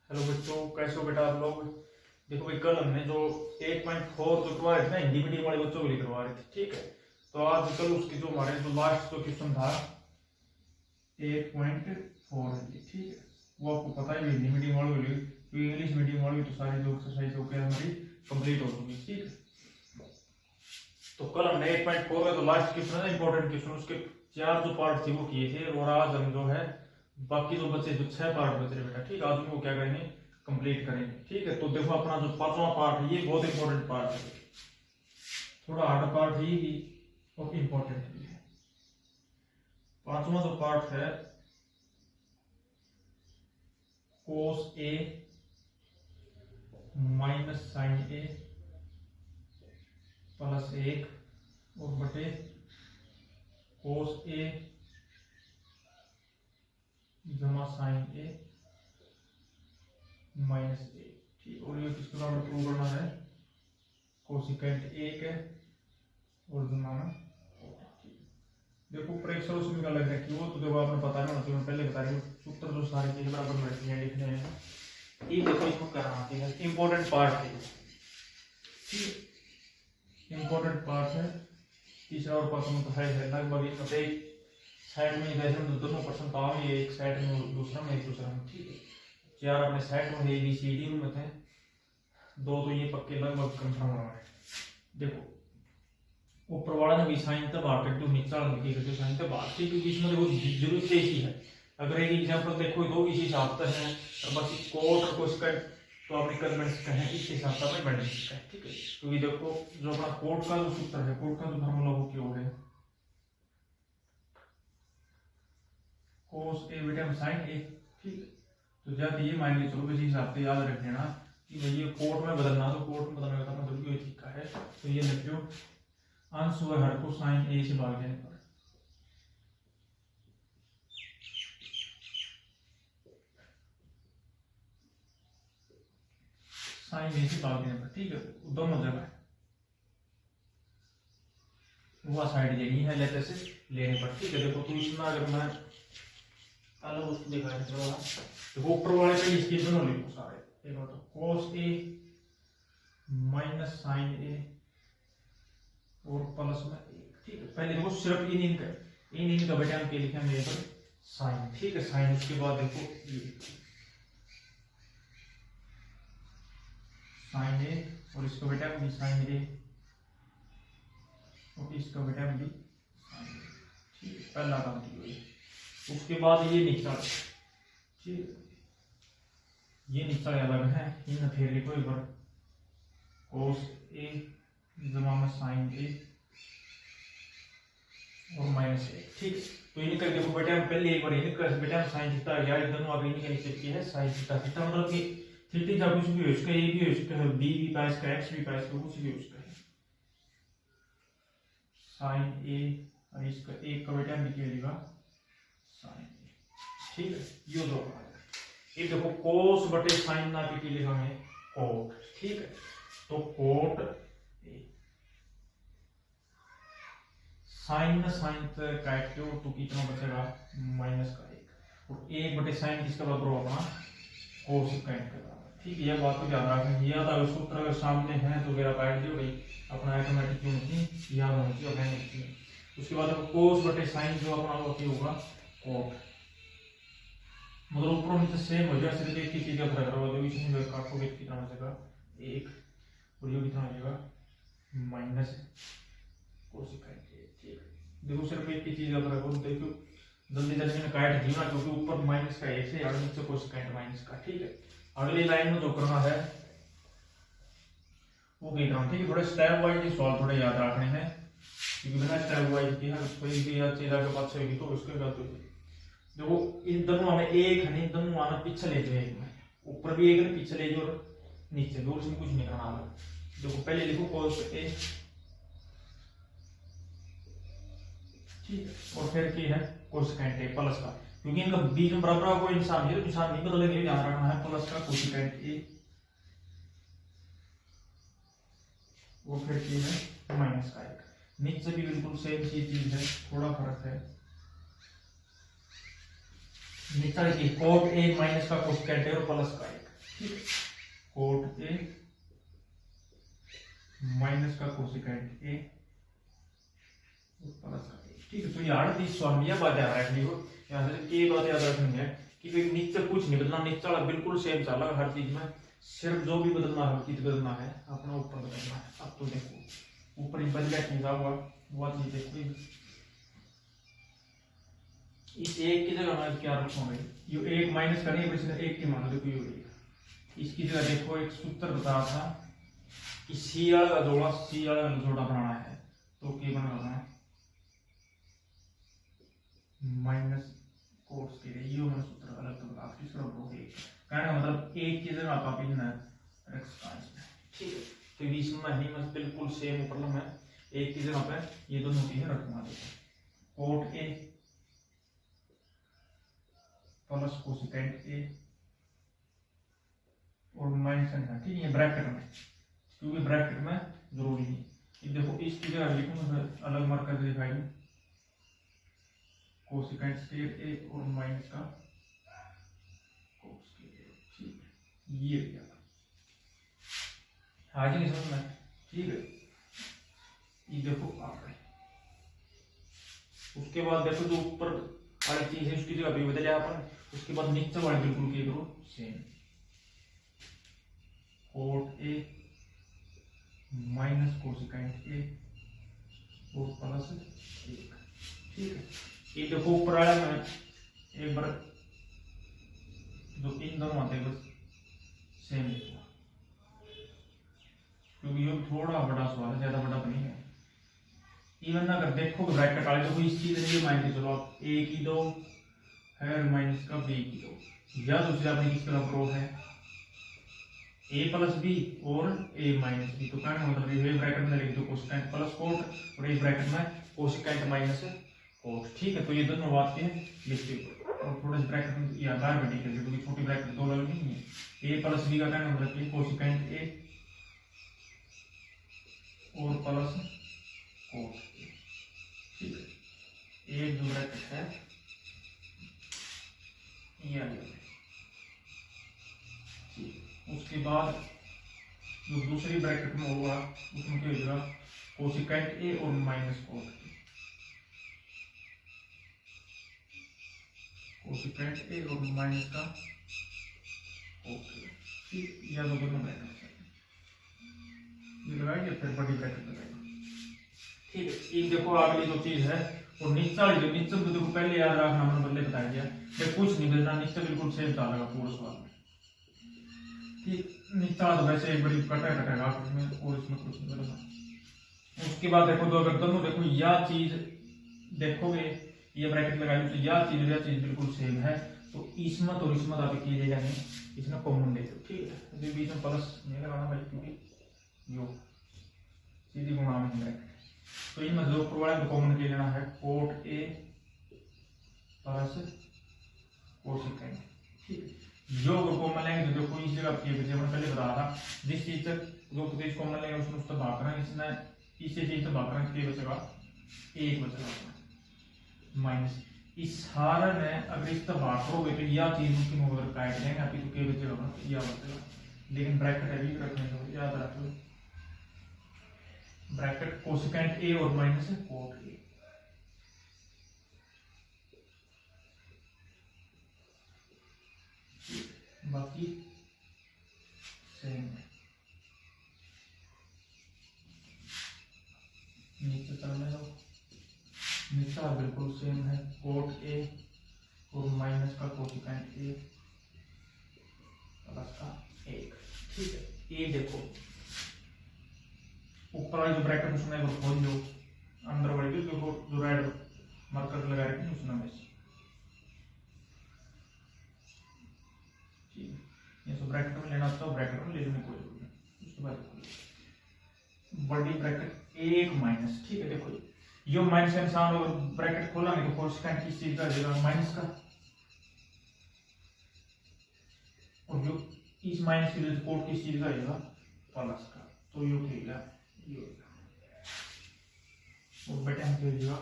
Hello बच्चों, कैसे हो बेटा आप लोग। देखो भाई, कल हमने जो 8.4 जो करवा रहे थे ना, हिंदी मीडियम वाले बच्चों के लिए करवा रहे थे, ठीक है। तो आज कल उसकी जो हमारे जो लास्ट जो क्वेश्चन था 8.4 है, ठीक है। वो आपको पता ही है हिंदी मीडियम वालों के लिए, तो इंग्लिश मीडियम वालों की तो सारी जो एक्सरसाइज हो गई हमारी कंप्लीट हो चुकी, ठीक है। तो कल हमने 8.4 का जो लास्ट क्वेश्चन है इंपॉर्टेंट क्वेश्चन, उसके 4 जो पार्ट थे वो किए थे, और आज हम जो है बाकी जो बच्चे जो 6 पार्ट बच रहे बेटा, ठीक है, आज उनको क्या करेंगे, कंप्लीट करेंगे, ठीक है। तो देखो अपना जो 5वां पार्ट है ये बहुत इंपॉर्टेंट पार्ट है, थोड़ा हार्ड पार्ट है ही और इंपॉर्टेंट भी है। 5वां जो पार्ट है कोस ए माइनस साइन ए प्लस 1 और बटे कोस ए जमा साइन ए माइनस ए, ठीक। और ये किसके बराबर प्रूव करना है, कोसिकेंट 1 है और जमा में, देखो प्रेशर उसमें क्या लग रहा है कि वो तो देखो आपने पता है ना, पहले बता रही सूत्र जो सारी चीजें बराबर बैठनी है लिखने हैं, ये देखो इसको करना है, इंपॉर्टेंट पार्ट है, इंपॉर्टेंट पार्ट है। तीसरा और पार्ट तो है लगभग एक साइड में वैसे में दोनों पर्सन काम है, एक साइड में दूसरा में एक दूसरा में, ठीक है। 4 अपने साइड में ए बी सी डी में थे, 2 तो ये पक्के लगभग कंफर्म हो रहे हैं। देखो ऊपर वाला ने भी साइन तब आकर जो नीचे वाला लिखी करके साइन तब आकर, क्योंकि इसमें देखो जरूरत ऐसी है, अगर एक एग्जांपल देखो दो इसी हिसाब से हैं और बाकी कोट और कोसिकेंट तो आपने कल बन सकते हैं, इस हिसाब से बन सकता है, ठीक है। क्योंकि देखो जो अपना कोट का जो सूत्र है, कोट का जो फार्मूला वो क्या है, कोस ए बेटा साइन ए, ठीक। तो जब ये मान ली चलो इसी हिसाब से याद रख लेना कि भाई ये कोट में बदलना, तो कोट में बदलने का मतलब ये तरीका है। तो ये लिख लो अंश व हर को साइन ए से भाग देने पर, साइन ए से भाग देने पर, ठीक है, दोनों जगह वह साइड लेनी है लेते से लेने पर, ठीक है। देखो तो इसमें अगर मैं अलग उसको दिखाया थोड़ा, देखो ऊपर वाले पे इसके दोनों लिखो सारे, देखो तो cos a minus sine A और प्लस में 1, ठीक है। पहले देखो सिर्फ इन का बेटा हम क्या लिखे मेरे पर साइन, ठीक है, साइन। उसके बाद देखो ये साइन ए और इसका बेटा भी साइन ए और इसका बेटा भी साइन ए, ठीक है, पहला काम किया। उसके बाद ये निचला, ठीक, ये निचला अलग है, इन फिर लिखो एक बार कोस ए जमा में साइन ए और माइनस ए, ठीक। तो इनका देखो बेटा हम पहले एक बार इनका बेटा हम साइन थीटा यार दोनों आगे इनके नीचे की है साइन थीटा, थीटा मतलब कि थीटा जब कुछ भी हो इसका ए भी हो इसका है बी भी पास का एक्स भी पास का कुछ भी हो इसका है साइन ए और इसका एक का बेटा हम लिख लेगा साइन ए, ठीक है। ये दो ये देखो कोस बटे साइन ना के लिखा है कोट, ठीक है। तो कोट ए साइन ना साइन काट के तो कितना बचेगा माइनस का 1 और 1 बटे साइन किसका बराबर होगा कोसिकेंट के बराबर, ठीक है। यह बात को ध्यान रखना, याद अगर सूत्र अगर सामने है तो मेरा काट दियो भाई, अपना ऑटोमेटिक क्यों नहीं याद होनी चाहिए अपने। उसके बाद कोस बटे साइन जो अपना होगा कोट, मतलब ऊपर नीचे सेम हो जाएगा, सिर्फ एक ही चीज का फर्क होगा, इसमें काटोगे कितना बचेगा 1 और ये कितना हो जाएगा माइनस कोसिकेंट, ठीक है। देखो सिर्फ एक ही चीज का फर्क होगा, देखो जल्दी जल्दी में काट दिया ना, क्योंकि ऊपर माइनस का 1 है और नीचे कोसिकेंट माइनस का, ठीक है। अगली लाइन में जो करना है वो क्या करना, ठीक है। थोड़े स्टेप वाइज सॉल्व थोड़े याद रखने हैं, क्योंकि बिना स्टेप वाइज की है कोई भी चीज आगे पास होगी तो उसके गलत हो जाएगी। देखो इन दोनों हमें एक है नहीं, दोनों आना पीछे ले जाए, एक में ऊपर भी एक है पीछे ले जाओ और नीचे दो, इसमें कुछ नहीं करना है। देखो पहले लिखो कोस ए, ठीक है, और फिर क्या है कोसिकेंट ए प्लस का, क्योंकि इनका बीच में बराबर कोई निशान है, निशान नहीं बदलेगा, ध्यान रखना है प्लस का कोसिकेंट ए और फिर क्या है माइनस का 1, नीचे भी बिल्कुल सेम चीज है, थोड़ा फर्क है। नीचे देखिए कोट ए माइनस का कोसिकेंट ए और प्लस का 1, ठीक है, कोट ए माइनस का कोसिकेंट ए प्लस का ए। ठीक है, तो यार इस सवाल में यह बात याद रखनी हो, यहाँ से एक बात याद रखनी है कि भाई नीचे कुछ नहीं बदलना, नीचे वाला बिल्कुल सेम चला हर चीज में, सिर्फ जो भी बदलना है चीज बदलना है अपना ऊपर बदलना है। अब तो देखो ऊपर ही बदल गया चीज हुआ वो चीज देखो, इस एक की जगह मैं क्या रखूंगा, ये एक माइनस करनी है, एक की मान लो देखो ये इसकी जगह देखो एक सूत्र बताया था कि सी वाला का जोड़ा सी वाला का जोड़ा बनाना है, तो क्या बनाना है माइनस कोस के लिए ये मैंने सूत्र अलग तो बता तीसरा बोल कहने का मतलब एक की जगह आप इन रख सकते हैं। ठीक है, तो इसमें नहीं मैं बिल्कुल सेम प्रॉब्लम है, एक की जगह पे ये दोनों चीजें रखूंगा। देखो कोट ए प्लस कोसिकेंट ए और माइनस है, ठीक है, ब्रैकेट में, क्योंकि ब्रैकेट में जरूरी नहीं। ये देखो इसकी जगह लिखूंगा अलग मार्क कर दिखाई कोसिकेंट स्क्वायर ए और माइनस का कोस स्क्वायर। ठीक है, ये क्या आज नहीं समझ में। ठीक है, ये देखो आ गए, उसके बाद देखो जो ऊपर वाली चीज है उसकी जगह भी बदल जाए अपन, उसके बाद नीचे वाले बिल्कुल क्या करो same, cot A minus cosecant A और प्लस एक। ठीक है, ये देखो ऊपर वाला में एक बार जो इन दोनों आते हैं बस सेम लिखो, क्योंकि ये थोड़ा बड़ा सवाल है, ज्यादा बड़ा नहीं है। इवन अगर देखो ब्रैकेट वाले देखो इस चीज ने ये मान के चलो आप ए की दो है माइनस का बी की दो, या दूसरे आपने किसके तरफ रो है ए प्लस बी और ए माइनस बी, तो कहने मतलब ये ब्रैकेट में लिख दो कोसिकेंट प्लस कोट और ये ब्रैकेट में कोसिकेंट माइनस कोट। ठीक है, तो ये दोनों बात के लिख दो और थोड़ा ब्रैकेट में या बाहर बैठी कर क्योंकि छोटी ब्रैकेट दो लग नहीं है, ए प्लस बी का कहना मतलब कि कोसिकेंट ए और प्लस कोट। ठीक है, एक जो ब्रैकेट है ये आ गया। उसके बाद जो दूसरी ब्रैकेट में होगा उसमें क्या होगा कोसिकेंट ए और माइनस कोट, कोसिकेंट ए और माइनस का कोट। या दोनों ब्रैकेट ये लगाएंगे फिर बड़ी ब्रैकेट लगाएंगे। ठीक है, एक देखो अगली जो चीज है और नीचे वाली जो नीचे तो देखो पहले याद रखना मैंने पहले बताया गया कि कुछ नहीं बदलना, नीचे बिल्कुल सेम डालेगा पूरा सवाल में। ठीक, नीचे तो वैसे एक बड़ी कटेगा और इसमें कुछ नहीं बदलना। उसके बाद देखो तो अगर दोनों देखो यह चीज देखोगे ये ब्रैकेट लगाई तो यह चीज बिल्कुल सेम है, तो इसमें तो इसमें आप किए जाएंगे इसमें कॉमन ले लो। ठीक है, अभी बीच में प्लस नहीं लगाना भाई क्योंकि यो सीधी गुणा में ब्रैकेट, तो इनमें जो ऊपर वाला तो कॉमन ले लेना है कोट ए प्लस कोसिकेंट। ठीक है, जो कॉमन लेंगे तो देखो इस जगह पे मैंने पहले बताया था जिस चीज तक जो चीज कॉमन लेंगे उसमें उससे भाग करना, इसमें इसी चीज से भाग करना क्या बचेगा एक बचेगा माइनस। इस सारे में अगर इस तरह भाग करोगे तो यह चीज उसकी अगर काट देंगे अभी तो क्या बचेगा यह बचेगा, लेकिन ब्रैकेट अभी रखने दो, याद रख लो ब्रैकेट कोसिकेंट ए और माइनस कोट ए। बाकी सेम है, नीचे चलने दो, नीचे बिल्कुल सेम है कोट ए और माइनस का कोसिकेंट ए प्लस का एक। ठीक है, ये देखो ऊपर वाली जो ब्रैकेट उसमें वो खोल लो, अंदर वाली जो रेड मार्कर लगा रखी है उसमें में ये तो ब्रैकेट में लेना तो ब्रैकेट में ले लेने कोई जरूरत नहीं। उसके बाद बड़ी ब्रैकेट एक माइनस। ठीक है, देखो ये माइनस का निशान और ब्रैकेट खोला नहीं तो कोसिकेंट किस चीज का देगा माइनस का, और जो इस माइनस के लिए कोट किस चीज का देगा प्लस का, तो ये क्या ये और बेटा हम क्या देगा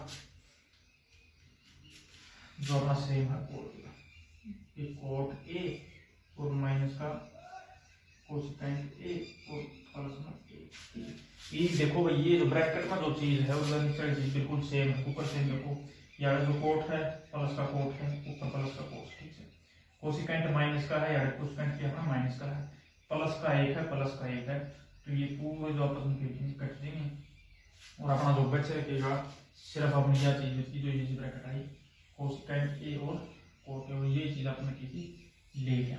जो अपना सेम है कोट, ये कोट ए और माइनस का कोसेकेंट ए और प्लस में ए। देखो भाई ये जो ब्रैकेट में जो चीज है उधर नीचे चीज बिल्कुल सेम है, ऊपर सेम देखो यार जो कोट है प्लस का कोट है, ऊपर प्लस का कोट, ठीक है। कोसेकेंट माइनस का है यार, कोसेकेंट क्या है माइनस का है, प्लस का एक है प्लस का एक है, तो ये पूरे जो आपस में कट देंगे और अपना जो बच रखेगा सिर्फ अपनी यह चीज बची जो ये ब्रैकेट आई कोसेकेंट ए और कोट है, ये चीज आपने किसी ले गया,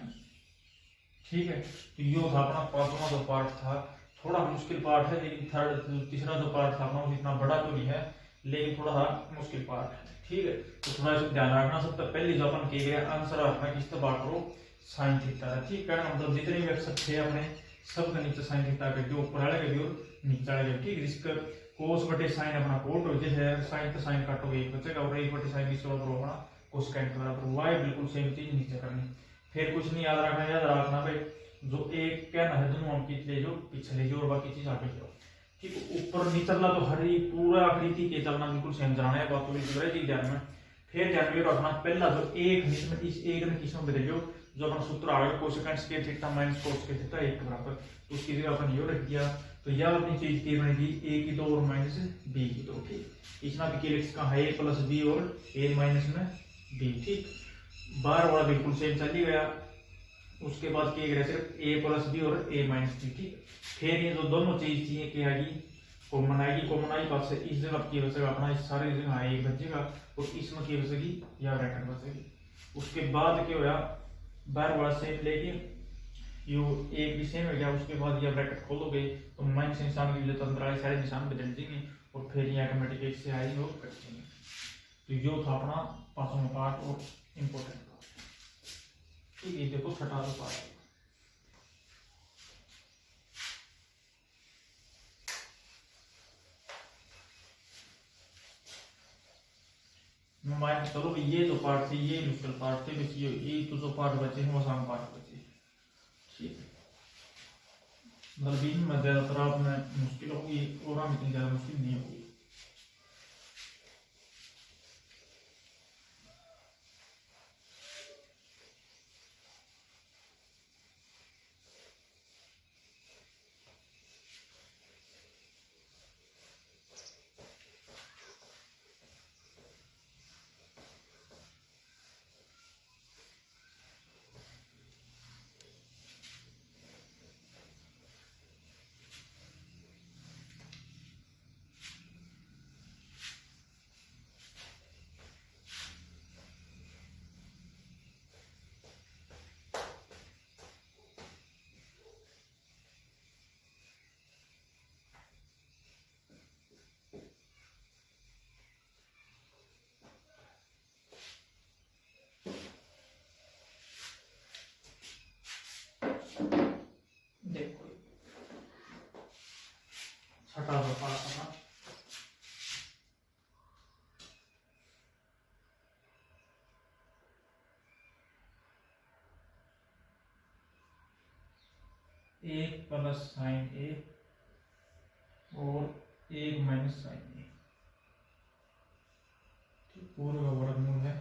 ठीक है। तो ये था अपना पांचवा जो पार्ट था, थोड़ा मुश्किल पार्ट है लेकिन तीसरा जो पार्ट था अपना वो इतना बड़ा तो नहीं है लेकिन थोड़ा सा मुश्किल पार्ट है, ठीक है। तो थोड़ा सा ध्यान रखना, सबसे पहले जो अपन किए गए आंसर रखना किस तरह बात करो साइन थीटा है, ठीक है। मतलब जितने भी अक्षर थे अपने सब का नीचे साइन थीटा के जो ऊपर वाले के और नीचे वाले के, ठीक है। जिसका कोस बटे साइन अपना कोट हो जैसे साइन तो साइन काटोगे एक बचेगा और एक बटे साइन किस बराबर होगा कोसेकेंट के बराबर, वाई बिल्कुल सेम चीज नीचे करनी। फिर कुछ नहीं याद रखना भाई जो एक कहना है दोनों हम ले जो पिछले जो और बाकी चीज आगे जाओ, ठीक है। ऊपर निचला तो हर एक पूरा आकृति के चलना बिल्कुल सेम चलना है, बात तो चीज ध्यान में। फिर ध्यान में रखना पहला जो एक में इस एक ने किस में बदल जो अपना सूत्र आ गया cosecant square theta minus cos square theta एक के बराबर, तो उसकी जगह अपन ये रख दिया, तो यह अपनी चीज की बनेगी ए की दो और माइनस बी की दो, ठीक। इसमें भी का है ए प्लस बी और ए माइनस में बी, ठीक। बार वाला बिल्कुल सेम चल ही गया। उसके बाद क्या करें सिर्फ a प्लस बी और a माइनस बी, ठीक। फिर ये जो दोनों चीज थी क्या आएगी कॉमन आएगी, कॉमन आई पास से इस जगह की बचेगा अपना इस सारे जगह एक बचेगा और इसमें की बचेगी या ब्रैकेट बचेगी। उसके बाद क्या होया बार वाला सेम लेके यू एक भी सेम हो गया, उसके बाद यह ब्रैकेट खोलोगे तो माइनस निशान की वजह अंदर सारे निशान बदल देंगे और फिर ये ऑटोमेटिक एक से आएगी और कट देंगे। तो यो था अपना पांचवा पार्ट और इम्पोर्टेंट पार्ट, ठीक है। देखो छठा पार्ट मान चलो ये जो पार्ट थे ये मुश्किल पार्ट थे, बस ये तो जो पार्ट बचे हैं वो आसान पार्ट बचे, ठीक है। मतलब इनमें ज्यादातर आप में मुश्किल होगी और हम इतनी ज्यादा मुश्किल नहीं होगी। देखो छठा पार्ट अपना एक प्लस साइन ए और एक माइनस साइन ए, ठीक। पूरे का वर्गमूल है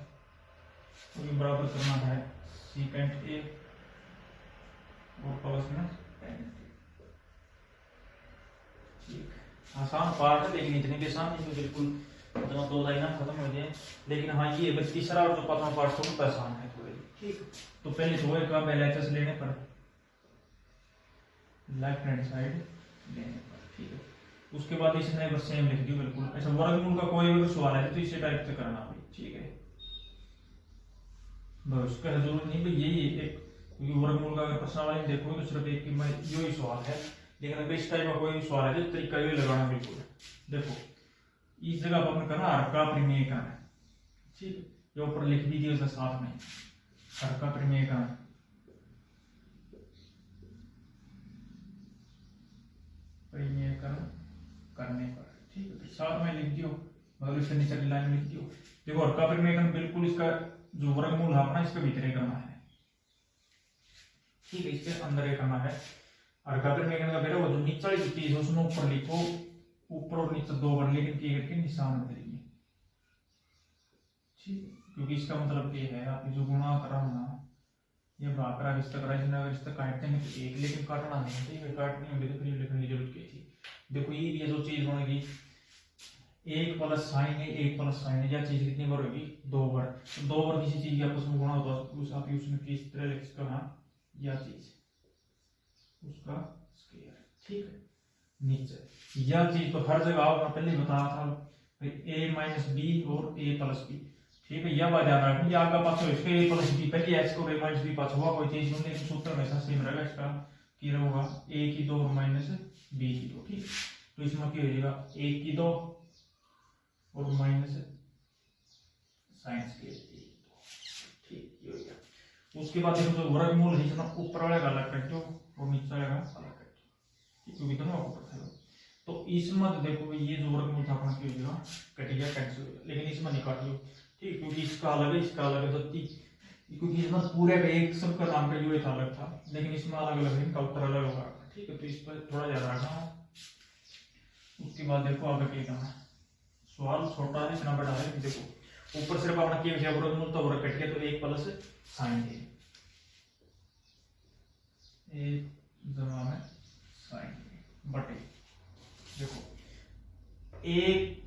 तो ये बराबर करना है सीकेंट ए और प्लस में टेन, ठीक। आसान पार्ट है लेकिन इतने के आसान नहीं, बिल्कुल इतना दो लाइन खत्म हो जाए। लेकिन हाँ ये बस तीसरा और जो पांचवा पार्ट थोड़ा तो आसान है थोड़े, ठीक। तो पहले दो का LHS लेने पर लेफ्ट हैंड साइड लेने पर, ठीक है। उसके बाद इसने बस सेम लिख दिया बिल्कुल ऐसा। वर्गमूल का कोई भी सवाल है तो इसे टाइप से करना भाई, ठीक है। बस उसका जरूरत नहीं भाई यही एक, क्योंकि वर्गमूल का अगर प्रश्न वाले देखोगे तो सिर्फ एक यही सवाल है, लेकिन अगर इस टाइप का कोई भी सवाल है तो तरीका ये लगाना बिल्कुल। देखो इस जगह पर हमने करना हर का प्रमेय करना है, ठीक। ये ऊपर लिख भी दिया साथ में हर का प्रमेय करना करने पर, ठीक है। साथ में लिख दियो मतलब इसके नीचे की लाइन लिख दियो। देखो और का प्रमेय बिल्कुल इसका जो वर्गमूल है अपना इसके भीतर करना है, ठीक है। इसके अंदर ही करना है। और का प्रमेय का बेटा वो जो नीचे वाली चीज है उसमें ऊपर लिखो, ऊपर और नीचे दो बार लेकिन की करके निशान बदलिए, ठीक है। क्योंकि इसका मतलब ये है आप जो गुणा करा ना ये भाग रहा रिश्ता करा, इसने अगर रिश्ता काटते हैं तो एक, लेकिन काटना नहीं, ठीक है, काटनी होगी तो फिर ये लिखने की जरूरत क्या थी। देखो ये जो चीज बनेगी एक प्लस साइन है, एक प्लस साइन है, यह चीज कितनी बार होगी, 2 बार। तो 2 बार किसी चीज की आपस में गुणा होता है उस आप उसमें किस तरह लिख सकते हो ना, यह चीज उसका स्क्वायर, ठीक है। नीचे यह चीज तो हर जगह आपने पहले बताया था ए माइनस बी और ए प्लस बी, ठीक है। यह बात याद रखनी, ये आगे पास इसके ए प्लस बी पहले एक्स को ए माइनस बी पास हुआ कोई चीज नहीं, तो सूत्र हमेशा सेम रहेगा इसका, की रहेगा ए की 2 माइनस बी की 2, ठीक है। तो इसमें क्या हो जाएगा, ए की 2 और माइनस साइन स्क्वायर ए की 2, ठीक, ये हो गया। उसके बाद देखो जो वर्गमूल है इसमें ऊपर वाले का अलग कर दो और नीचे वाले का अलग कर दो, क्योंकि दोनों ऊपर था। तो इसमें तो देखो ये जो वर्गमूल था अपना क्या हो जाएगा, कट गया, कैंसिल हो गया, लेकिन इसमें नहीं काटियो, ठीक, क्योंकि इसका अलग है, इसका अलग है, तो क्योंकि इसमें पूरे का एक सबका नाम का यूनिट अलग था, लेकिन इसमें अलग अलग है, इनका उत्तर अलग होगा, ठीक है। तो इस पर थोड़ा याद रखना। उसके बाद देखो आगे क्या करना है, सवाल छोटा है इतना बड़ा है, देखो ऊपर सिर्फ अपना क्या बचा वर्गमूल, तो वर्ग कट गया, तो 1 प्लस साइन ए जमा में साइन बटे, देखो एक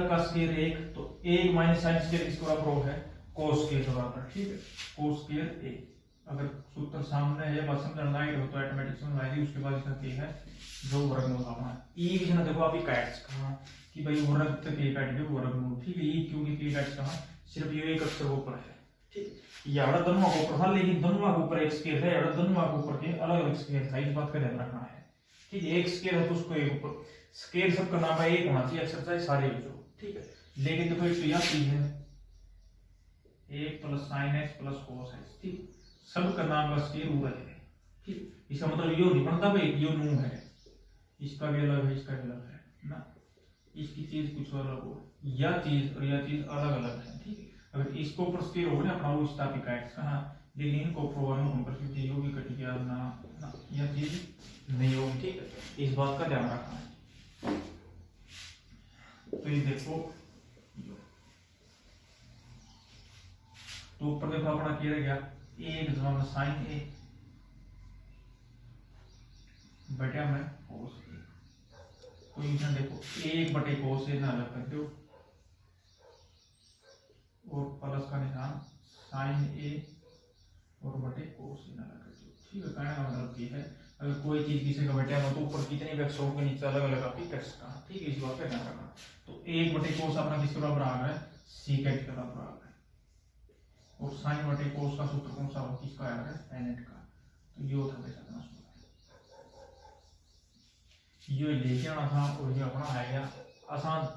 का स्क्वायर 1, तो 1 माइनस साइन स्क्वायर किसके बराबर है, कोस स्क्वायर के बराबर, ठीक है, कोस स्क्वायर 1। अगर सूत्र सामने है बस समझना है तो ऑटोमेटिक समझ आएगी। उसके बाद इसका क्या है, जो वर्गमूल अपना ई भी ना, देखो अभी काट्स कहा कि भाई वर्ग तक ए काट दो वर्गमूल, ठीक है। ई क्योंकि के काट्स कहा सिर्फ ये एक अक्षर ऊपर है, ठीक, याड़ा दोनों के ऊपर था, लेकिन दोनों के ऊपर एक स्क्वायर है, याड़ा दोनों के ऊपर के अलग अलग स्क्वायर था, इस बात का ध्यान रखना है, ठीक है। एक स्क्वायर है तो उसको एक ऊपर स्क्वायर सबका नाम है एक होना चाहिए, अक्षर चाहे सारे जो, ठीक है। लेकिन देखो एक यह चीज है 1 plus sine x plus cos x, ठीक, सबका नाम का स्क्वायर हुआ है, ठीक। इसका मतलब यो नहीं बनता भाई यो नू है, इसका भी अलग है, इसका भी अलग है ना, इसकी चीज कुछ अलग हो, यह चीज और यह चीज अलग अलग है, ठीक है। अगर इसको ऊपर स्क्वायर हो ना अपना वो स्थापित है एक्स का, लेकिन इनको प्रोग्राम होकर फिर यो भी कट गया ना, यह चीज नहीं होगी, ठीक है। इस बात का ध्यान रखना है। तो ये देखो, तो ऊपर देखो अपना क्या रह गया, एक जमा में साइन ए बटा में कोस ए, तो इसमें देखो 1 बटे कोस ए ना अलग कर दो और प्लस का निशान साइन ए और बटे कोस ए ना अलग कर दो, ठीक है। कहने का मतलब ये है अगर कोई चीज किसी का बटा में तो ऊपर कितने भी अक्षरों के नीचे अलग अलग आपकी कर सकता है, ठीक है। इस बात का ध्यान रखना। तो 1 बटे कोस अपना किसके बराबर आ गया, सीकेट के बराबर आ गया, और साइन बटे कोस का सूत्र कौन सा हो, किसका आ गया, टेनेट का। तो ये था वैसा अपना सूत्र, ये लेके आना था और ये अपना आ गया आसान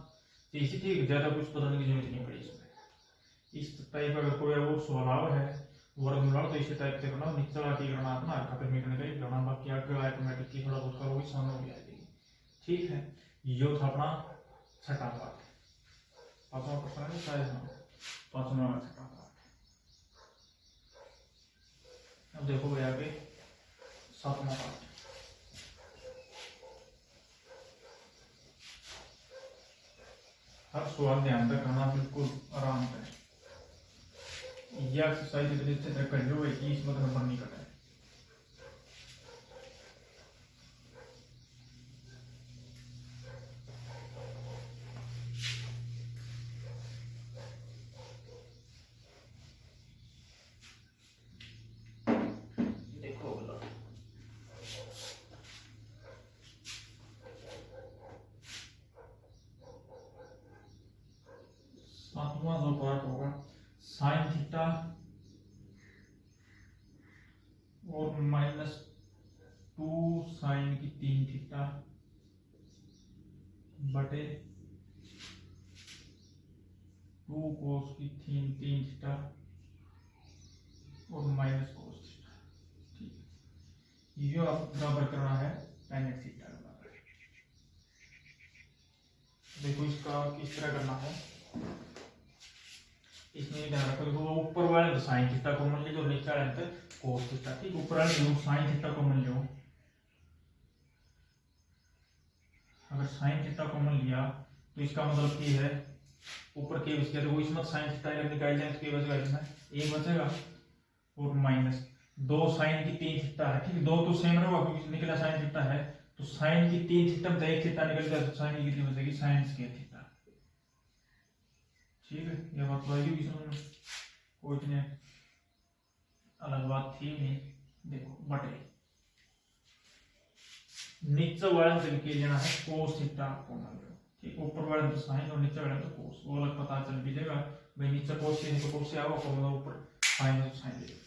चीज, ठीक, ज्यादा कुछ बताने की जरूरत नहीं पड़ी इसमें। इस टाइप अगर कोई और सवाल है वर्गमूल तो इसी टाइप से करना, नीचे वाला की करना अपना खत्म करने का ही करना, बाकी आगे ऑटोमेटिकली थोड़ा बहुत करोगे सामने हो जाएगी, ठीक है। ये था अपना छठा पार्ट, 5वां प्रश्न है शायद, हाँ 5वां छठा पार्ट। अब देखो भैया पे 7वां पार्ट, हर सवाल ध्यान से करना, बिल्कुल आराम से। यह एक्सरसाइज इतने अच्छे से कर लो कि इस मतलब नंबर नहीं कटा है। देखो बोला 7वां जो पार्ट होगा साइन थीटा और -2 साइन की 3 थीटा बटे 2 कोस की 3 थीटा और माइनस कोस थीटा, ठीक है। ये आप बराबर करना है टेनेट थीटा का बराबर। देखो इसका किस तरह करना है, इसमें ध्यान रखो, देखो ऊपर वाले साइन थीटा को मान लीजिए और नीचे वाले कोस थीटा, ठीक। ऊपर वाले साइन थीटा को मान लो, अगर साइन थीटा को मान लिया तो इसका मतलब ये है ऊपर के बच गया, तो इसमें साइन थीटा अगर निकाल जाए तो क्या बचेगा, इसमें एक बचेगा और माइनस 2 साइन की 3 थीटा है, ठीक है, 2 तो सेम रहेगा क्योंकि निकला साइन थीटा है, तो साइन की 3 थीटा में 1 थीटा निकल गया, तो साइन की कितनी बचेगी, साइन स्क्वायर थीटा। ठीक है, ये बात तो आएगी समझ में, कोई नहीं अलग बात थी नहीं। देखो बटे नीचे वाला तरीके लेना है कोस थीटा अपॉन, ठीक, ऊपर वाले तो साइन और नीचे वाले तो कोस, वो अलग पता चल भी जाएगा भाई, नीचे कोस से तो कोस से आओ, ऊपर साइन तो साइन दे।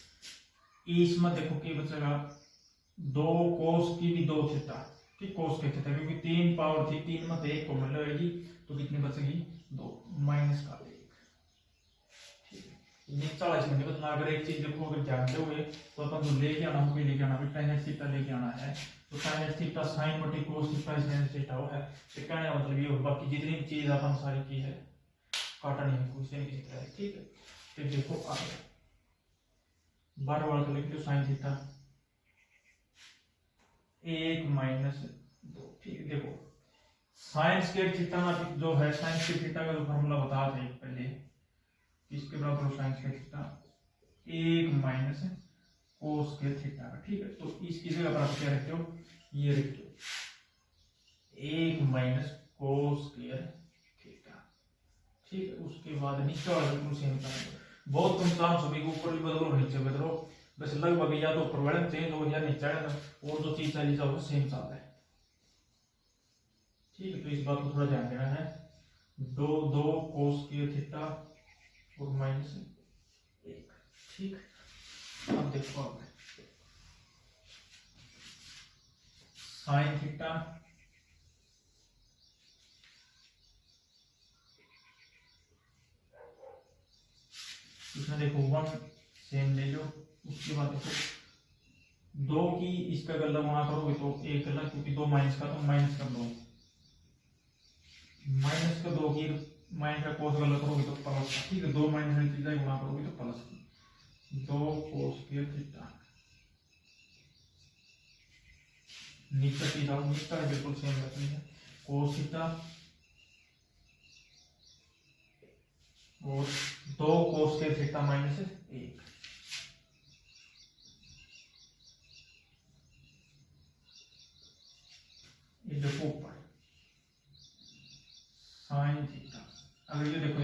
इसमें देखो कि बचेगा 2 कोस की भी 2 थीटा, ठीक, कोस के थीटा क्योंकि 3 पावर थी, 3 में 1 कॉमन लगेगी तो कितनी बचेगी 2 माइनस का 1। ठीक है, नीचे वाला इसमें नहीं बतना। अगर एक चीज देखो अगर जानते हुए तो अपन जो लेके आना होगा, लेके आना भी tan थीटा लेके आना है, तो tan थीटा sin बटे cos थीटा sin थीटा हो है, तो कहने का मतलब ये हो, बाकी जितनी भी चीज अपन सारी की है काटा नहीं है कोई से किसी तरह, ठीक है। फिर देखो आगे 12 वाला तो लिख लो sin थीटा 1 माइनस 2, ठीक है। देखो sin स्क्वायर थीटा में जो है sin स्क्वायर थीटा का जो फार्मूला बताया था पहले, इसके बराबर sin square theta 1 minus cos square theta का, ठीक है। तो इसकी जगह पर आप क्या रखते हो, ये रखते हो 1 माइनस कोस स्क्वायर थीटा, ठीक है। उसके बाद नीचे वाला बिल्कुल सेम करना, बहुत कम चांस होगी कि ऊपर भी बदलो और नीचे बदलो, बस लगभग या तो ऊपर वाले चेंज हो या नीचे वाले, और जो चीज चली जाओगे सेम चलता है, ठीक है। तो इस बात को थोड़ा ध्यान देना है, 2 कोस स्क्वायर थीटा और माइनस 1, ठीक। अब देखो अब साइन थीटा इसमें देखो 1 सेम ले लो, उसके बाद देखो 2 की इसका गल्ला गुणा करोगे तो 1 गल्ला, क्योंकि 2 माइनस का तो माइनस कर दो, माइनस का 2 की माइनस का कोस गल्ला करोगे तो प्लस का, ठीक है। 2 माइनस की चीजें गुणा करोगे तो प्लस की 2 कोस स्क्वायर थीटा, नीचे की जाओ, नीचे बिल्कुल सेम रखनी है, कोस थीटा और 2 कोस स्क्वायर थीटा माइनस 1, ये देखो ऊपर साइन थीटा। अगर ये देखो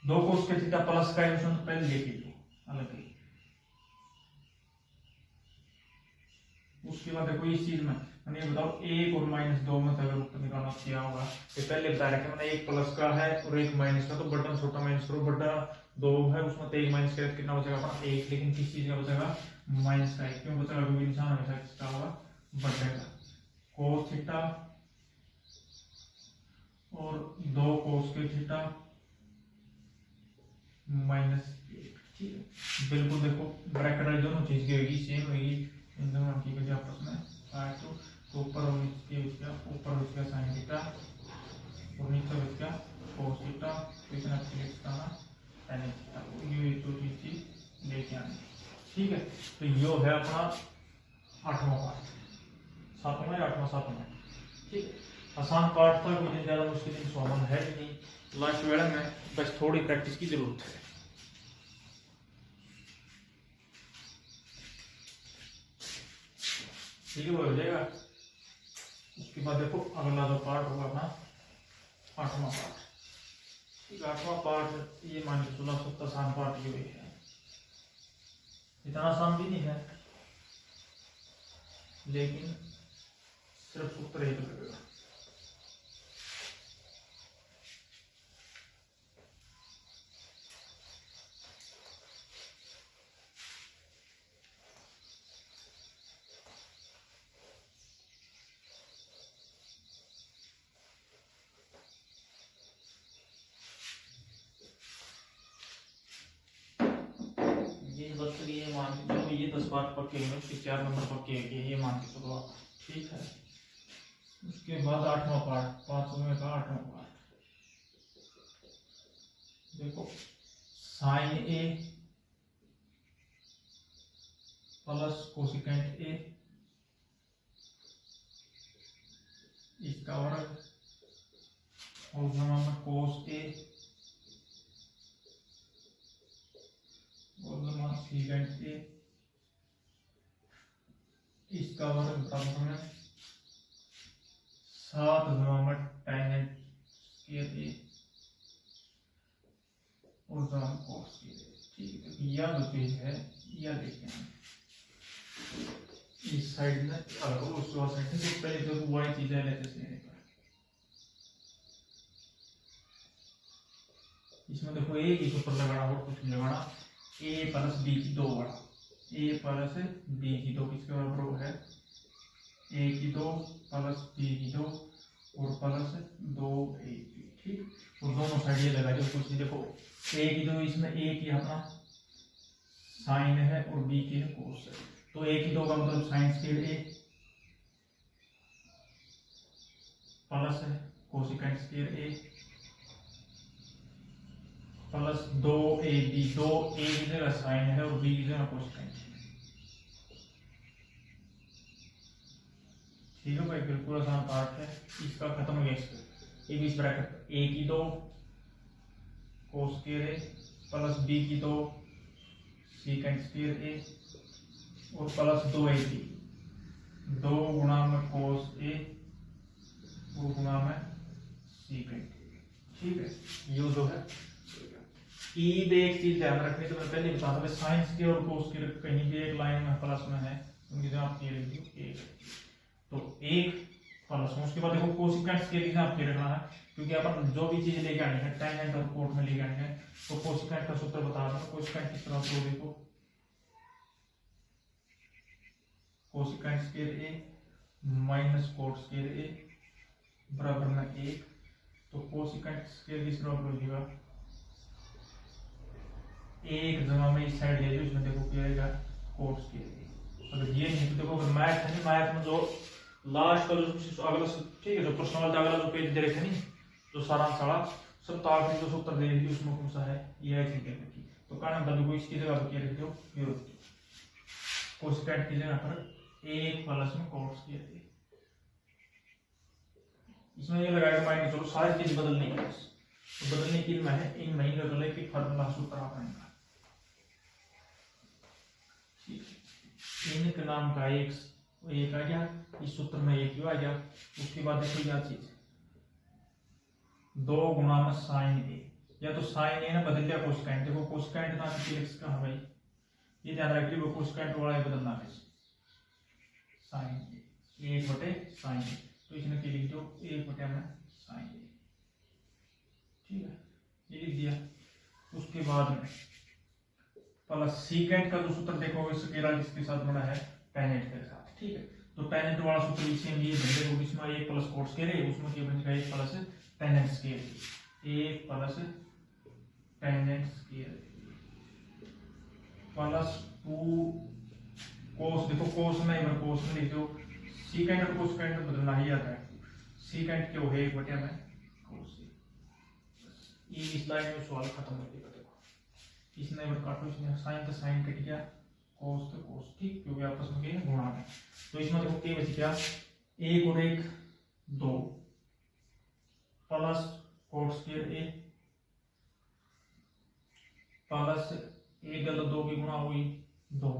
2 कोस स्क्वायर थीटा प्लस का है, तो पहले लिख लीजिए अलग ही। उसके बाद देखो इस चीज में मैंने ये बताओ 1 और -2 में अगर उत्तर निकालना क्या होगा, तो पहले बता रखा मैंने 1 प्लस का है और 1 माइनस का, तो बटा छोटा माइनस करो, बटा 2 है उसमें तो 1 माइनस करें कितना बचेगा अपना 1, लेकिन किस चीज का बचेगा माइनस का 1, क्यों बचेगा क्योंकि निशान हमेशा किसका होगा बढ़ेगा, कोस थीटा और 2 कोस के थीटा -1, ठीक है। बिल्कुल देखो ब्रैकेट वाली दोनों चीज की होगी सेम होगी, इन दोनों की वजह आपस में तो ऊपर और नीचे उसका ऊपर उसका साइन थीटा और नीचे उसका कोस थीटा, इतना लिखता है tan थीटा, ये दो चीज लेके आनी, ठीक है। तो यो है अपना 8वां पार्ट, 7वां या 8वां 7वां, ठीक है। आसान पार्ट था, कोई ज्यादा मुश्किल सवाल है नहीं, लास्ट वेला में बस थोड़ी प्रैक्टिस की जरूरत है। ठीक है, वो हो जाएगा। उसके बाद देखो अगला जो पार्ट होगा अपना 8वां पार्ट, ठीक है। 8वां पार्ट ये मान के 16 आसान पार्ट ये है, इतना आसान भी नहीं है, लेकिन सिर्फ सूत्र एक लगेगा। ये मान के चलो ये 10 पार्ट पक्के हैं, उसके 4 नंबर पक्के हैं, ये मान के चलो आप, ठीक है। उसके बाद 8वां पार्ट 5वें का 8वां पार्ट, देखो sine A plus cosecant A इसका वर्ग और जमा कोस ए और जमा सीकेंट ए, इसका वर्ग बराबर में 7 गुणा टेंजेंट स्क्वायर ए और गुणा कोस स्क्वायर ए। ठीक है, यह जो पेज है यह देखते हैं इस साइड में अलग उस साइड से पहले जो वही चीजें लेते हैं इसमें देखो ए की ऊपर लगाना और कुछ नहीं लगाना, ए प्लस बी की 2 बड़ा, ए प्लस बी की 2 किसके बराबर है, ए की 2 प्लस बी की 2 और प्लस 2 ए की। ठीक, और दोनों साइड ये लगा दो कुछ नहीं, देखो ए की 2 इसमें ए की अपना साइन है और बी की है कोस है, तो ए की 2 का मतलब साइन स्क्वायर ए प्लस है cosecant square A plus 2 A B, 2 A की जगह साइन है और बी की जगह कोसिकेंट। ठीक है भाई, बिल्कुल आसान पार्ट है, इसका खत्म हो गया। इसका ए बीच ब्रैकेट ए की 2 cos square A plus B की 2 सीकेंट स्क्वायर ए और प्लस 2 ए बी, 2 गुणा में कोस ए और गुणा में सीकेंट। ठीक है, ये जो है एक चीज ध्यान रखनी, तो मैं पहले बता दूं साइंस के और कोस के कहीं भी एक लाइन में प्लस में है उनकी जगह आप लिख दो एक, तो एक प्लस में, उसके बाद देखो कोसिकेंट्स के लिए आप रखना है, क्योंकि अपन जो भी चीज लेके आनी है टेंजेंट और कोट में लेके आनी है, तो कोसिकेंट का सूत्र बता दो। कोसिकेंट किस तरह से देखो, कोसिकेंट स्क्वायर ए माइनस कोट स्क्वायर ए बराबर में 1, तो कोसिकेंट स्क्वायर किस तरह हो जाएगा, एक जगह में इस साइड ले लो, इसमें देखो क्या आएगा कोस के लिए। अगर ये नहीं तो देखो, अगर मैथ है नहीं, मैथ में जो लास्ट का जो अगला, ठीक है, जो प्रश्न वाला अगला जो पेज दे रखे नहीं, जो सारांश वाला सब तो आखिरी जो सूत्र दे रही उसमें कौन सा है, ये है ठीक है। तो कारण बदल को इसकी जगह पर क्या लिख दो, विरोध कोसिकेंट की जगह पर 1 प्लस में कोस के लिए, इसमें ये लगाएगा माइनस, चलो सारी चीज बदलने की, तो बदलने की मैं है इन महीने का गले की फार्मूला सूत्र आपका इनके नाम का एक आ गया, इस सूत्र में एक आ गया। उसके बाद देखो क्या चीज 2 गुणा में साइन ए, या तो साइन ए ना बदल दिया कोसिकेंट, देखो कोसिकेंट ना का है भाई, ये ध्यान रखिए वो कोसिकेंट वाला बदलना है साइन ए 1 बटे साइन ए, तो इसमें क्या लिख दो 1 बटे में साइन ए। ठीक है, ये लिख दिया। उसके बाद में प्लस सीकेंट का जो सूत्र देखो स्केलर किसके साथ बना है, टेंजेंट के साथ। ठीक है, तो टेंजेंट वाला सूत्र इसे ये बन जाएगा, इसमें 1 प्लस कोट स्क्वायर है, उसमें क्या बन जाएगा 1 plus tangent square, 1 plus tangent square plus 2 कोस, देखो कोस में एक बार कोस में लिख दो, सीकेंट और कोसिकेंट बदलना ही आता है, सीकेंट क्या हो गया 1 बटे में कोस, ये इस लाइन में सवाल खत्म हो गया। इसने एक बार काटो, इसमें साइन का साइन कट गया, कोस का कोस, ठीक, क्योंकि आपस में क्या गुणा है, तो इसमें देखो क्या बच गया 1 और 1 2 plus coat square A plus 1 गलत 2 की गुणा हुई 2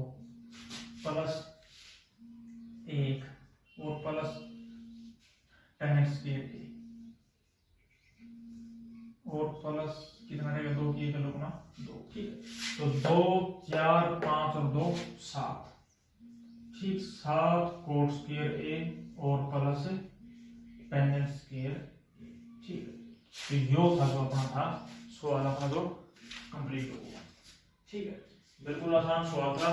प्लस 1 और प्लस टेंजेंट स्क्वायर ए और प्लस कितना रहेगा 2 की 1 गलत गुणा 2। ठीक है, तो 2 4 5 और 2 7, ठीक, 7 कोट स्क्वायर ए और प्लस टेंजेंट स्क्वायर ए। ठीक है, तो यो था जो अपना था सवाल, अपना जो कंप्लीट हो गया। ठीक है, बिल्कुल आसान सवाल था।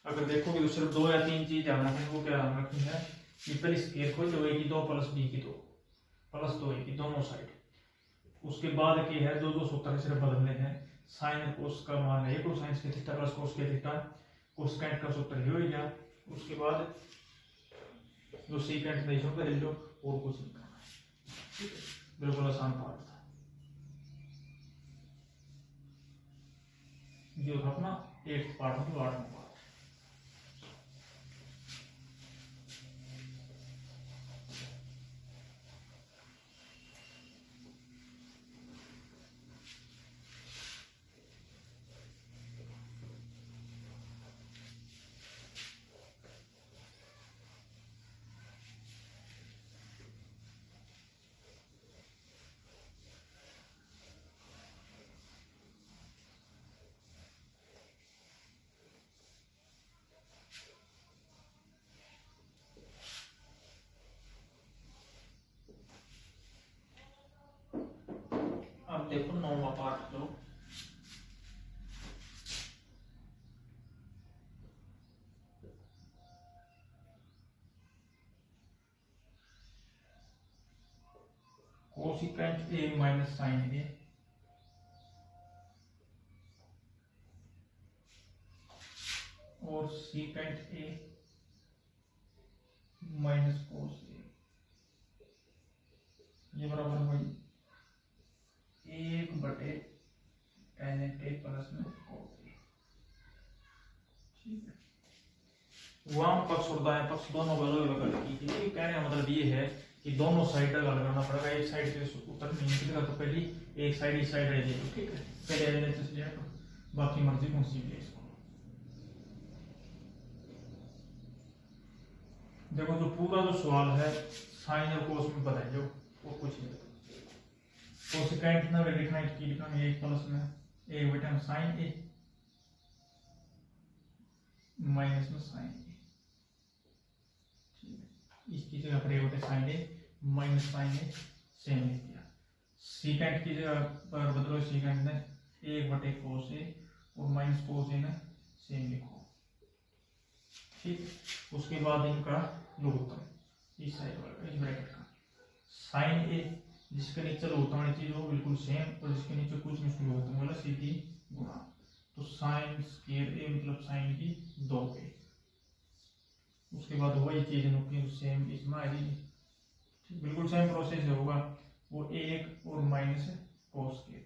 अगर देखोगे तो सिर्फ 2 या 3 चीज ध्यान रखनी, वो क्या ध्यान रखनी है, ट्रिपल स्क्वायर को जो ए की 2 प्लस बी की 2 प्लस 2 ए की दोनों साइड। उसके बाद क्या है, दो सूत्र सिर्फ बदलने हैं, साइन कोस का मान है कोसाइन के थीटा प्लस कोस के थीटा, कोसेकेंट का सूत्र ही हो गया। उसके बाद जो सीकेंट नहीं होगा ले लो और कुछ नहीं करना है। ठीक है, बिल्कुल आसान पार्ट था, जो था अपना 8th पार्ट मतलब 8वां part. Cosecant A minus sine A और सीकेंट ए माइनस कोस ए, ये बराबर वही 1/tan ए प्लस में कोस ए। ठीक है, वाम पक्ष और दाएं पक्ष दोनों को अलग अलग कर लीजिए। कहने का मतलब ये है कि दोनों साइड का अलग करना पड़ेगा। एक साइड से उत्तर नहीं निकलेगा तो पहले एक साइड इस साइड रह जाएगी। ठीक है, पहले एल एच ले, बाकी मर्जी कौन सी भी है। इसको देखो, जो पूरा जो सवाल है साइन और कोस में बताइए, जो वो कुछ नहीं। कोसिकेंट ना लिखना है, लिखना है 1 प्लस में 1/tan साइन ए माइनस में साइन ए। इसकी जगह पर 1/tan साइन ए माइनस साइन ए सेम लिख दिया। सीकेंट की जगह पर बदलो, सीकेंट ने 1/cos ए और माइनस कोस ए ने सेम लिखो। ठीक, उसके बाद इनका लघुत्तम इस साइड वाला, इस ब्रैकेट का साइन ए जिसके नीचे लघुत्तम वाली चीज हो बिल्कुल सेम, और जिसके नीचे कुछ नहीं उसको लघुत्तम वाला सीधी गुणा। तो साइन स्क्वायर ए मतलब साइन की 2 पे, उसके बाद वही चीज नुकी सेम इसमें आ जाएगी। बिल्कुल सेम प्रोसेस होगा, वो 1 और माइनस कोस के।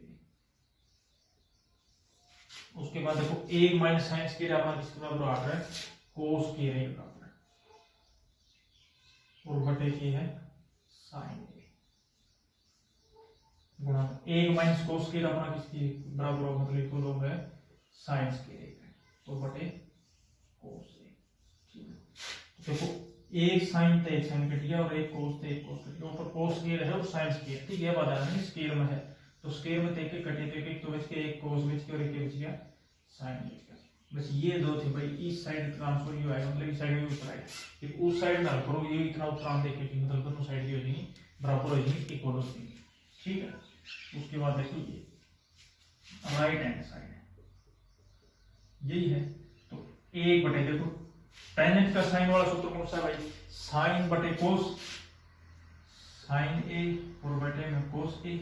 उसके बाद देखो 1 माइनस साइन स्क्वायर अपना किसके बराबर आ रहा है, कोस के रे बराबर है, और बटे के है साइन ए गुणा 1 माइनस कोस के अपना किसके बराबर होगा, मतलब तो लोग है साइन स्क्वायर है, तो बटे कोस ए। ठीक है, तो देखो एक साइन तो एक साइन कट गया और एक कोस तो एक कोस कट गया, ऊपर कोस स्क्वायर है और साइन स्क्वायर। ठीक है, बात आ रही है स्क्वायर में है तो स्क्वायर में एक कटे तो एक तो बच के एक कोस बच के और एक बच गया साइन बच गया। बस ये दो थे भाई, इस साइड ट्रांसफर ये आएगा, मतलब इस साइड में ऊपर आएगा, फिर उस साइड ना करो, ये इतना उत्तरांश देखे कि मतलब दोनों साइड की हो जाएगी बराबर हो जाएगी, इक्वल हो जाएगी। ठीक है, उसके बाद देखो ये राइट हैंड साइड है, यही है, तो 1/, देखो टेंजेंट का साइन वाला सूत्र कौन सा है भाई, साइन बटे कोस, साइन ए और बटे में कोस ए,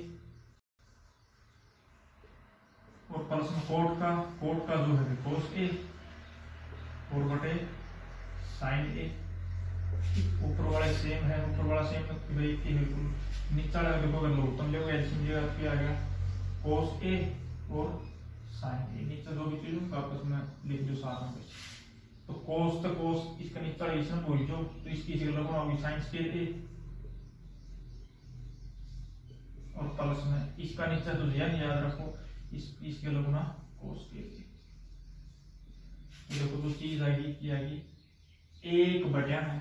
और प्लस में कोट का जो है कोस ए और बटे साइन ए। ऊपर वाला सेम है, ऊपर वाला सेम है कि भाई की बिल्कुल नीचा लगा, देखो अगर लघुत्तम लोगे एलसीएम जगह पे आ गया कोस ए और साइन ए, नीचे जो भी चीज आपस में लिख दो साथ में। तो कोस तो कोस, इसका नीचा इसमें भूल जाओ, तो इसकी जगह लगना होगी साइन स्क्वायर ए और प्लस में इसका नीचा तो याद रखो इसके लगना कोस के। तो देखो जो चीज आएगी क्या आएगी, 1/, है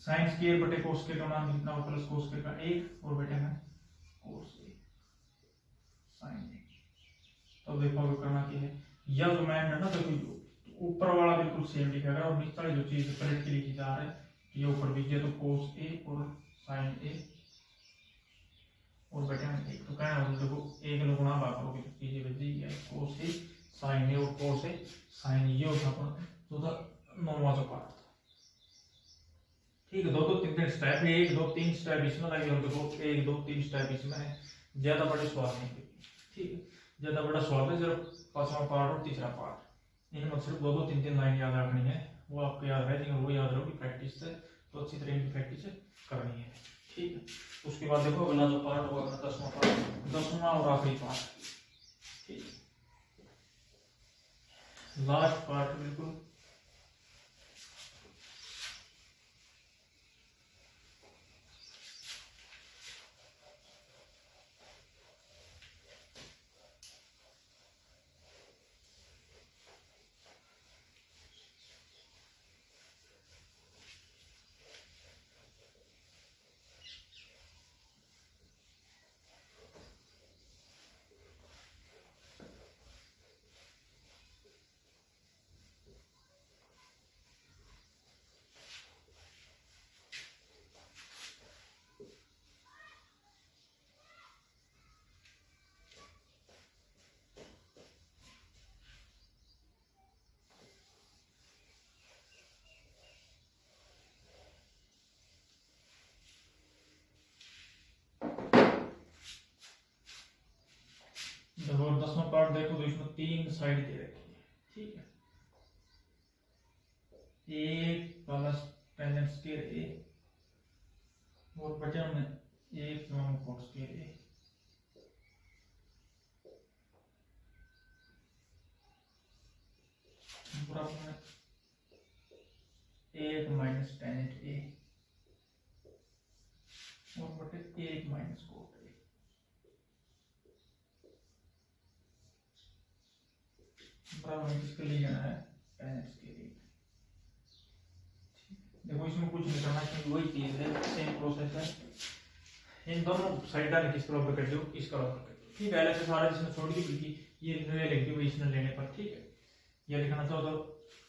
साइन स्क्वायर बटे कोस के का मान कितना हो, प्लस कोस के का 1 और बटे में कोस ए साइन ए। तो देखो करना क्या है, या जो मैंने है ना, देखो ऊपर वाला बिल्कुल सेम लिखा गया और नीचे जो चीज पलट के लिखी जा रहा है ये ऊपर भी किया, तो कोस ए और साइन ए और बटे में 1। तो कहना है देखो एक गुणा भाग करोगे तो चीजें बच जाएगी, कोस ए साइन ए और कोस ए साइन ये होता है तो 9वां जो पार्ट। ठीक है, 2-3 स्टेप है, 1-2-3 स्टेप इसमें लगे और देखो 1-2-3 स्टेप इसमें है, ज्यादा बड़े सवाल नहीं। ठीक है, ज्यादा बड़ा सवाल है सिर्फ 5वां पार्ट और तीसरा पार्ट, इनमें सिर्फ 2-2-3 लाइन याद रखनी है, वो आपको याद रह जाएंगे, वो याद रहोगी प्रैक्टिस से, तो अच्छी तरह की प्रैक्टिस करनी है। ठीक है, उसके बाद देखो अगला जो पार्ट होगा 10वां पार्ट, 10वां और आखिरी पार्ट। ठीक, लास्ट पार्ट बिल्कुल। पार्ट देखो तो इसमें 3 साइड दे रखी है, ठीक है। एक प्लस टेंजेंट स्क्वायर ए और बचा में एक कोट स्क्वायर ए, बराबर में एक माइनस टेंजेंट ए और बटे एक माइनस कोट ए। बराबर में किसके लिए जाना है, टेंजेंट के लिए। देखो इसमें कुछ नहीं करना क्योंकि वही चीज है, सेम प्रोसेस है। इन दोनों साइड डाल किस बराबर कर दो, इस बराबर कर दो, ठीक है। ऐसे सारा जिसमें छोड़ दी क्योंकि ये लिख दी इसने लेने पर, ठीक है। ये लिखना चाहो तो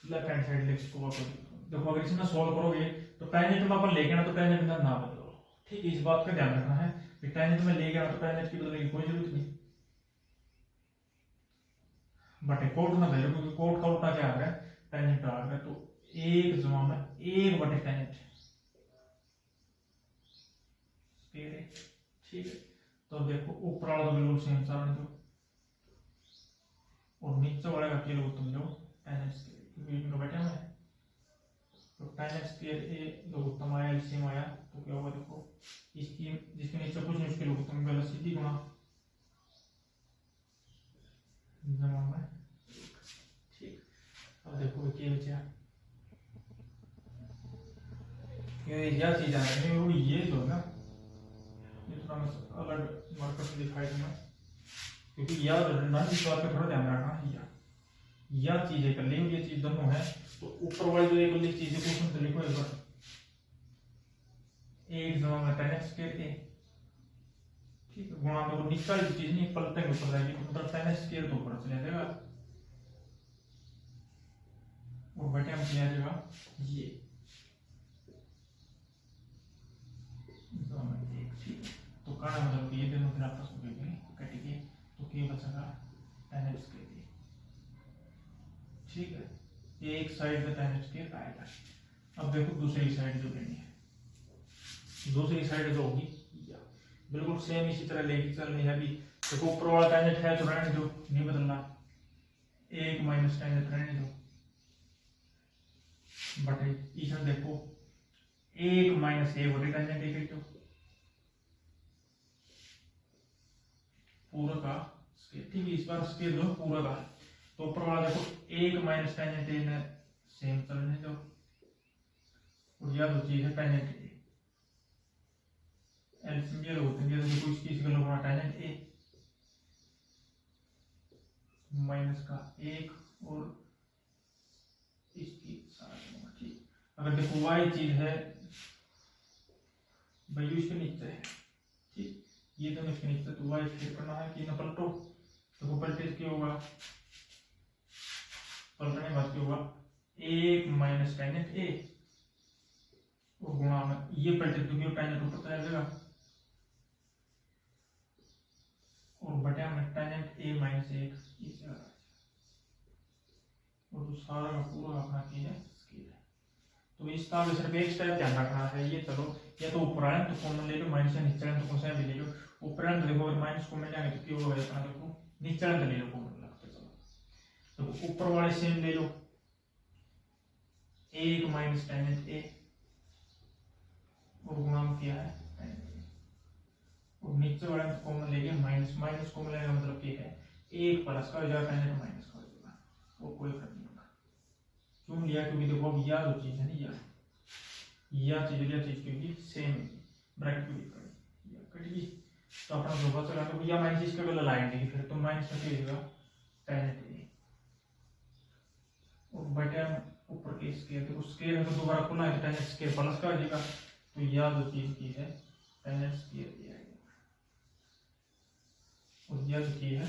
लेफ्ट हैंड साइड लिख इसको वापस देखो। अगर इसमें सॉल्व करोगे तो टेंजेंट में अपन लेके ना तो टेंजेंट में ना बदलो, ठीक है। इस बात का ध्यान रखना है कि टेंजेंट में लेके ना तो टेंजेंट की बदलने की कोई जरूरत नहीं, बट कोट ना बदलो क्योंकि कोट का उल्टा क्या आ रहा है, टेंजेंट आ रहा है। तो एक जमा में एक बटे टेंजेंट, ठीक है। तो देखो ऊपर वाला तो बिल्कुल सेम सारा जो और नीचे वाले का क्या लोग तुम जो टेंजेंट स्क्वायर इनका बैठा हुआ है। तो टेंजेंट स्क्वायर ए लघुत्तम आया, एलसीएम आया तो क्या होगा देखो, इसकी जिसके नीचे कुछ नहीं उसके लघुत्तम पहले सीधी गुणा जमा में, ठीक। अब देखो क्या बचा, यह चीज आ रही है वो ये जो ना, ये थोड़ा मैं अलग मार्कर से दिखाई दूंगा क्योंकि याद रखना इस बात का थोड़ा ध्यान रखना। यह चीज है कर ली, ये चीज दोनों है। तो ऊपर वाली जो एक वाली चीज है क्वेश्चन तो लिखो एक बार, एक जमा में टेंजेंट स्क्वायर ए, ठीक है, गुणा में वो नीचे वाली चीज नहीं पलटे के ऊपर जाएगी तो मतलब टेंजेंट स्क्वायर तो ऊपर चले जाएगा और बटे में क्या आ जाएगा ये तो काना मतलब ये दोनों फिर आपस में कटेंगे तो क्या बचेगा टेंजेंट स्क्वायर, ठीक है। एक साइड में टेंजेंट स्क्वायर आएगा। अब देखो दूसरी साइड जो लेनी है, दूसरी साइड जो होगी बिल्कुल सेम इसी तरह लेके चलनी है। अभी देखो ऊपर वाला टेंजेंट है तो रहने दो, नहीं बदलना, एक माइनस टेंजेंट रहने दो बटे इसमें देखो एक माइनस ए बटे टेंजेंट ए तो पूरा का स्क्वायर, ठीक है। इस बार स्क्वायर लो पूरा का, तो ऊपर वाला देखो एक माइनस टेंजेंट ए ने सेम चलने दो और यह दो चीज है टेंजेंट ए, एलसीएम ये होते हैं देखो इसकी इसका लोग टेंजेंट ए माइनस का एक और इसकी साथ, ठीक। अगर देखो वाई चीज है वैल्यू इसके नीचे है, ठीक, ये दोनों इसके नीचे, तो वाई फिर करना है कि ना पलटो, तो पलटे क्या होगा, पलटने के बाद क्या होगा एक माइनस टेंजेंट ए और गुणा में ये पलटे तो क्यों टेंजेंट ऊपर चला जाएगा और बटे में टेंजेंट ए माइनस एक इसे और तो सारा का पूरा अपना की है स्केल है। तो इस तरह से सिर्फ एक स्टेप ध्यान रखना है। ये चलो या तो ऊपर आए तो कॉमन ले लो, माइनस या नीचे आए तो कौन सा भी ले लो। ऊपर आए तो देखो अगर माइनस कॉमन लेंगे तो क्या होगा, अपना देखो नीचे आए तो ले लो कॉमन लगते चलो। तो ऊपर वाले सेम ले लो, एक माइनस टेंजेंट ए और गुणा में क्या है और नीचे वाले में कॉमन लेंगे माइनस, माइनस कॉमन लेने का मतलब क्या है एक प्लस का हो जाएगा टेंजेंट माइनस का हो जाएगा, वो कोई फर्क नहीं होगा। क्यों लिया, क्योंकि देखो अब यह जो चीज है ना यह चीज क्योंकि सेम ब्रैकेट को कटेगी तो अपना जो बचा तो यह माइनस इसके बदले लाइन देगी फिर तो माइनस में क्या होगा टेंजेंट ए और बटे ऊपर के स्केल, तो स्केल है तो दोबारा खुला है तो टेंजेंट स्केल प्लस का हो जाएगा। तो यह जो चीज की है टेंजेंट स्केल दिया है और यह जो चीज है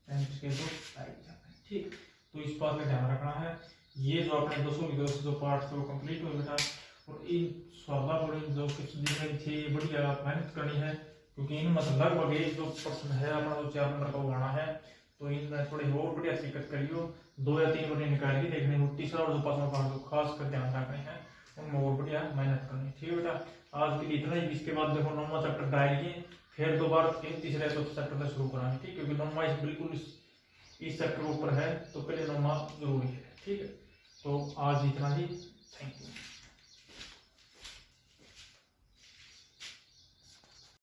टेंजेंट स्केल तो साइड जाता है, ठीक। तो इस बात का ध्यान रखना है। ये जो अपने 200 की 200 जो पार्ट्स थे वो कंप्लीट हो बेटा और इन स्वादा बोर्ड जो क्वेश्चन दिख रही थी बढ़िया मेहनत करनी है क्योंकि इन मतलब लगभग एक जो प्रश्न है अपना जो 4 नंबर का आना है तो इनमें थोड़ी और बढ़िया शिकत करियो, 2 या 3 बटे निकाल के देखने में तीसरा और जो 5वां पार्ट जो खास कर ध्यान रखने हैं उनमें और बढ़िया मेहनत करनी, ठीक है बेटा। आज के लिए इतना ही। इसके बाद देखो 9वां चैप्टर डालिए फिर दोबारा तीसरे चौथे चैप्टर से शुरू कराएंगे, ठीक है, क्योंकि 9वां बिल्कुल इस चैप्टर के ऊपर है तो पहले नोमा जरूरी है। ठीक है, तो आज इतना ही। Thank you.